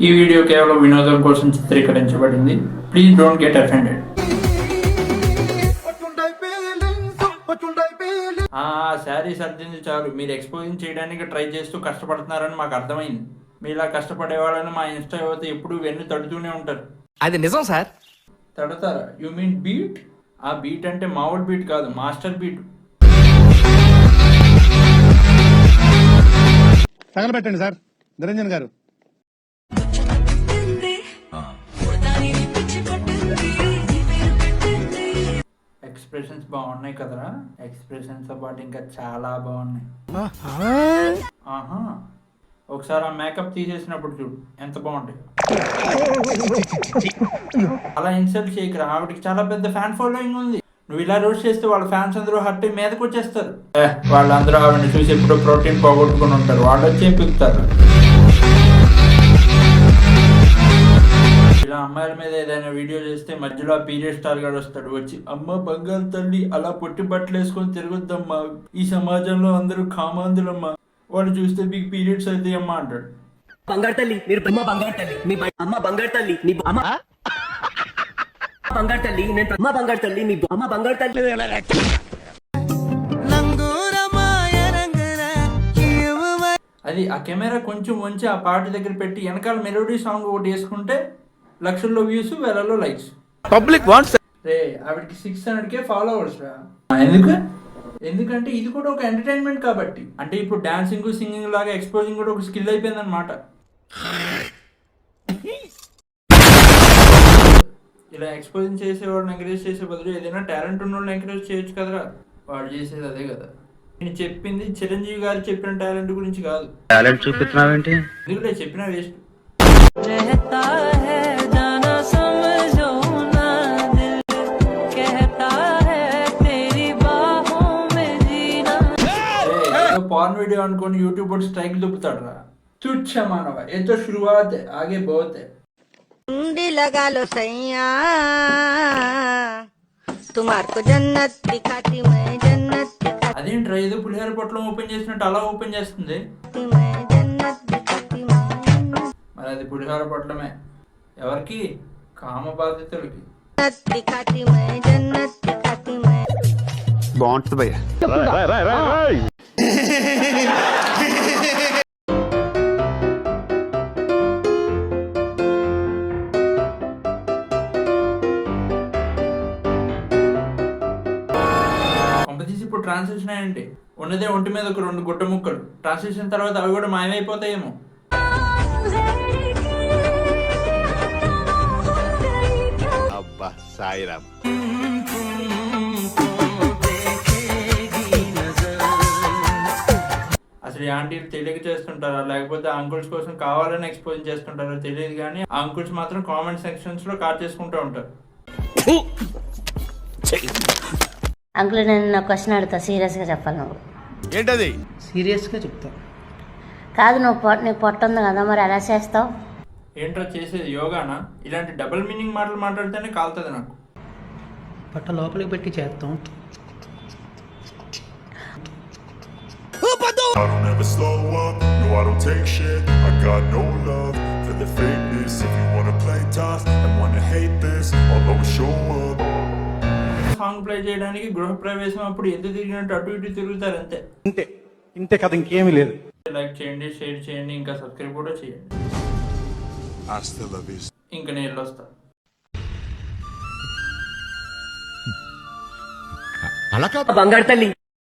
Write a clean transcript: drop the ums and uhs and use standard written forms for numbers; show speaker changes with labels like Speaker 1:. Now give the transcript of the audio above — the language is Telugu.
Speaker 1: ఈ వీడియో కేవలం వినోదం కోసం చిత్రీకరించబడింది. Please don't get offended. Sari సర్దింది చాలు, మీరు ఎక్స్పోజింగ్ చేయడానికి ట్రై చేస్తూ కష్టపడుతున్నారని మాకు అర్థమైంది. మీలా కష్టపడే వాళ్ళని మా ఇన్స్టా యువత ఎప్పుడు వెన్ను తడుతూనే ఉంటారు.
Speaker 2: అది నిజం సార్.
Speaker 1: తడతారా? You mean beat? ఆ బీట్ అంటే మామూలు బీట్ కాదు, మాస్టర్ బీట్.
Speaker 3: తగలబెట్టండి సార్ నిరంజన్ గారు.
Speaker 1: ఎక్స్ప్రెషన్స్ బాగున్నాయి కదరా. ఎక్స్ప్రెషన్స్ తో పాటు ఇంకా చాలా బాగున్నాయి. ఆహా, ఒకసారి ఆ మేకప్ తీసేసినప్పుడు చూడు ఎంత బాగుంటాయి. అలా ఇన్సల్ట్ చేయకరా, ఆవిడకి చాలా పెద్ద ఫ్యాన్ ఫాలోయింగ్ ఉంది. నువ్వు ఇలా రోస్ట్ చేస్తే వాళ్ళ ఫ్యాన్స్ అందరూ హట్ మీదకి వచ్చేస్తారు. వాళ్ళందరూ ఆవిడని చూసి ఎప్పుడో ప్రోటీన్ పోగొట్టుకుని ఉంటారు, వాళ్ళు వచ్చి పిక్కుతారు. ఇలా అమ్మాయిల మీద ఏదైనా వీడియో చేస్తే మధ్యలో ఆ పీరియడ్ స్టార్ గారు వస్తాడు, వచ్చి అమ్మ బంగారు తల్లి అలా పొట్టి బట్టలు వేసుకొని తిరగొద్దమ్మా, ఈ సమాజంలో అందరూ కామాంధులమ్మా, వాళ్ళు చూస్తే మీకు పీరియడ్స్ అయితే అమ్మా అంటాడు.
Speaker 4: బంగారు తల్లి మీరు అమ్మ బంగారు తల్లి మీ అమ్మ బంగారు తల్లి మీ అమ్మ బంగారు తల్లి నేను అమ్మ బంగారు తల్లి మీ అమ్మ బంగారు తల్లి.
Speaker 1: అది ఆ కెమెరా కొంచెం వంచి ఆ పాట దగ్గర పెట్టి వెనకాల మెలోడీ సాంగ్ ఒకటి వేసుకుంటే లక్షల్లో వ్యూస్, వేలలో లైక్స్.
Speaker 2: Public wants.
Speaker 1: రే ఆవిడకి 600K ఫాలోవర్స్ రా. ఎందుకంటే ఇది కూడా ఒక ఎంటర్టైన్మెంట్ కాబట్టి. అంటే ఇప్పుడు డాన్సింగ్ సింగింగ్ లాగా ఎక్స్పోజింగ్ కూడా ఒక స్కిల్ అయిపోయింది అనమాట. ఇలా ఎక్స్పోజింగ్ చేసేవాడిని ఎంకరేజ్ చేసే బదులు ఏదైనా టాలెంట్ ఉన్న వాళ్ళని ఎంకరేజ్ చేయొచ్చు కదరా. వాడు చేసేది అదే కదా. నేను చెప్పింది చిరంజీవి గారు చెప్పిన టాలెంట్ గురించి కాదు.
Speaker 2: టాలెంట్ చూపిస్తున్నావేంటి?
Speaker 1: ఎందుకంటే చెప్పిన వేస్ట్. పార్న్ వీడియో అనుకోని యూట్యూబ్ पर स्ट्राइक दुबताड़ रहा। तुच्छ मानव है, ये तो शुरुआत है, आगे बहुत है।
Speaker 5: कुंडी लगा लो सैया, तुम्हारे को जन्नत दिखाती मैं, जन्नत दिखाती।
Speaker 1: అదేంట్రా ఏదో పులిహోర పొట్లం ఓపెన్ చేసినట్టు అలా ఓపెన్ చేస్తుంది.
Speaker 5: मैं जन्नत दिखाती मैं।
Speaker 1: మరి అది పులిహోర పొట్లమే. ఎవరికి? కామ బాధితులకి.
Speaker 5: जन्नत दिखाती मैं, जन्नत दिखाती मैं।
Speaker 3: బాగుంటుంది భయ్యా.
Speaker 1: ఇప్పుడు ట్రాన్స్లేషన్ అయ్యండి ఉన్నదే ఒంటి మీద ఒక 2 గుడ్డ ముక్కలు. ట్రాన్స్లేషన్ తర్వాత అవి కూడా మాయమైపోతాయేమో.
Speaker 3: అబ్బా సాయిరామ్.
Speaker 1: అసలు ఆంటీలు తెలియక చేస్తుంటారా లేకపోతే అంకుల్స్ కోసం కావాలని ఎక్స్పోజ్ చేస్తుంటారో తెలియదు, కానీ ఆ అంకుల్స్ మాత్రం కామెంట్ సెక్షన్స్ లో కాట్ చేసుకుంటూ ఉంటారు.
Speaker 6: అంకుల్ నేను క్వశ్చన్ అడుగుతా, సీరియస్గా చెప్పాలి. నువ్వు
Speaker 3: ఏంటది?
Speaker 4: సీరియస్గా చెప్తా.
Speaker 6: కాదు నీకు పొట్ట ఉంది కదా, మరి ఎలా చేస్తావు?
Speaker 1: ఏంట్రా చేసేది యోగానా? ఇలాంటి డబుల్ మీనింగ్ మాటలు మాట్లాడితేనే కాలుతుంది నాకు.
Speaker 4: పట్ట లోపలికి పెట్టి చేస్తాం.
Speaker 7: I don't ever slow up, no I don't take shit. I got no love for the fakeness. If you wanna play tough and wanna hate this, I'll always show up.
Speaker 1: Song play చేయడానికి గృహప్రవేశం అప్పుడు ఎందుకు తిరిగినట్టు అటు ఇటు తిరుగుతారు అంతే.
Speaker 3: ఇంతే కదా, ఇంకేమీ లేదు.
Speaker 1: లైక్ చేయండి, షేర్ చేయండి, ఇంకా సబ్స్క్రైబ్ కూడా చేయండి. ఇంకా నేను వెళ్ళొస్తా.
Speaker 4: బంగారు తల్లి.